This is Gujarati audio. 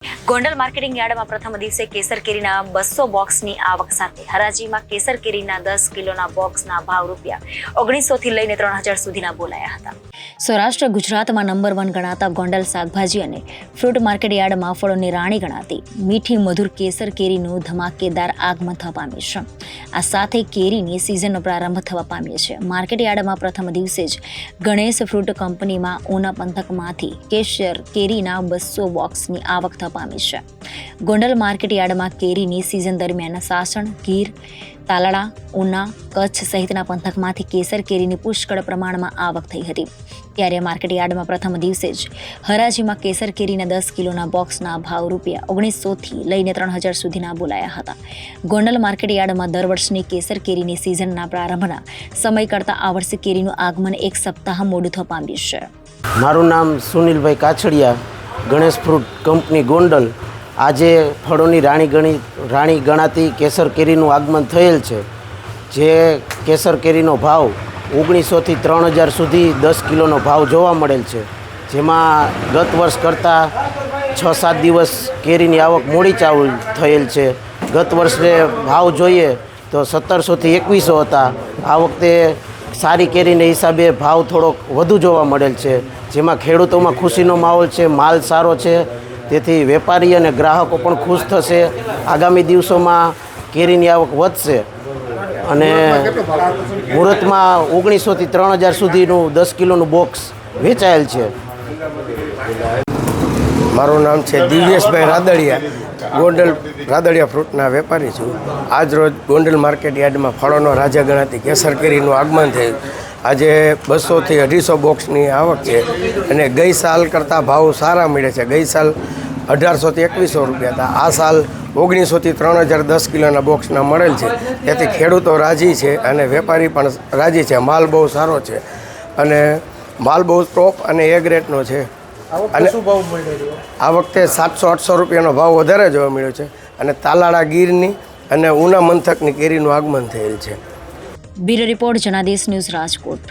ગોંડલ માર્કેટિંગ યાર્ડમાં પ્રથમ દિવસે કેસર કેરીના 200 બોક્સની આવક સાથે હરાજીમાં કેસર કેરીના 10 કિલોના બોક્સના ભાવ ₹1900 થી લઈને 3000 સુધીના બોલાયા હતા. સૌરાષ્ટ્ર ગુજરાતમાં નંબર 1 ગણાતા ગોંડલ શાકભાજી અને ફ્રૂટ માર્કેટ યાર્ડમાં ફળોની રાણી ગણાતી મીઠી મધુર કેસર કેરીનું ધમાકેદાર આગમન થવા પામ્યું છે. આ સાથે કેરીની સિઝનનો પ્રારંભ થવા પામ્યો છે. માર્કેટ યાર્ડમાં પ્રથમ દિવસે જ ગણેશ ફ્રૂટ કંપનીમાં ઉના પંથકમાંથી કેસર કેરીના 200 બોક્સની આવક થવા પામી છે. ગોંડલ માર્કેટ યાર્ડમાં કેરીની સિઝન દરમિયાન સાસણ, ગીર, તાલાળા, ઉના, કચ્છ સહિતના પંથકમાંથી કેસર કેરીની પુષ્કળ પ્રમાણમાં આવક થઈ હતી. ત્યારે માર્કેટ યાર્ડમાં પ્રથમ દિવસે જ હરાજીમાં કેસર કેરીના 10 કિલોના બોક્સના ભાવ ₹1900 થી લઈને 3000 સુધીના બોલાયા હતા. ગોંડલ માર્કેટ યાર્ડમાં દર વર્ષની કેસર કેરીની સિઝનના પ્રારંભના સમય કરતાં આ વર્ષે કેરીનું આગમન એક સપ્તાહ મોડું થવા પામ્યું છે. મારું નામ સુનિલભાઈ કાછડિયા, ગણેશ ફ્રૂટ કંપની ગોંડલ. આજે ફળોની રાણી ગણાતી કેસર કેરીનું આગમન થયેલ છે. જે કેસર કેરીનો ભાવ 1900 થી 3000 સુધી 10 કિલોનો ભાવ જોવા મળેલ છે. જેમાં ગત વર્ષ કરતાં 6-7 દિવસ કેરીની આવક મોડી ચાલુ થયેલ છે. ગત વર્ષે ભાવ જોઈએ તો 1700 થી 2100 હતા. આ વખતે સારી કેરીને હિસાબે ભાવ થોડોક વધુ જોવા મળેલ છે. જેમાં ખેડૂતોમાં ખુશીનો માહોલ છે, માલ સારો છે, તેથી વેપારી અને ગ્રાહકો પણ ખુશ થશે. આગામી દિવસોમાં કેરીની આવક વધશે અને મુહૂર્તમાં 1900 થી 3000 સુધીનું 10 કિલોનું બોક્સ વેચાયેલ છે. મારું નામ છે દિવ્યેશભાઈ રાદડિયા, ગોંડલ રાદડિયા ફ્રૂટના વેપારી છું. આજ રોજ ગોંડલ માર્કેટ યાર્ડમાં ફળોનો રાજા ગણાતી કેસર કેરીનું આગમન થયું. આજે 200 થી 250 બોક્સની આવક છે અને ગઈ સાલ કરતાં ભાવ સારા મળે છે. ગઈ સાલ 1800 થી 2100 રૂપિયા હતા. આ સાલ 1900 થી 3000 10 કિલોના બોક્સના મળેલ છે. તેથી ખેડૂતો રાજી છે અને વેપારી પણ રાજી છે. માલ બહુ સારો છે અને માલ બહુ ટોપ અને એ ગ્રેડનો છે. અને આ વખતે 700-800 રૂપિયાનો ભાવ વધારે જોવા મળ્યો છે અને તાલાળા ગીરની અને ઉના મંથકની કેરીનું આગમન થયેલ છે. Bureau report Janadesh news, Rajkot.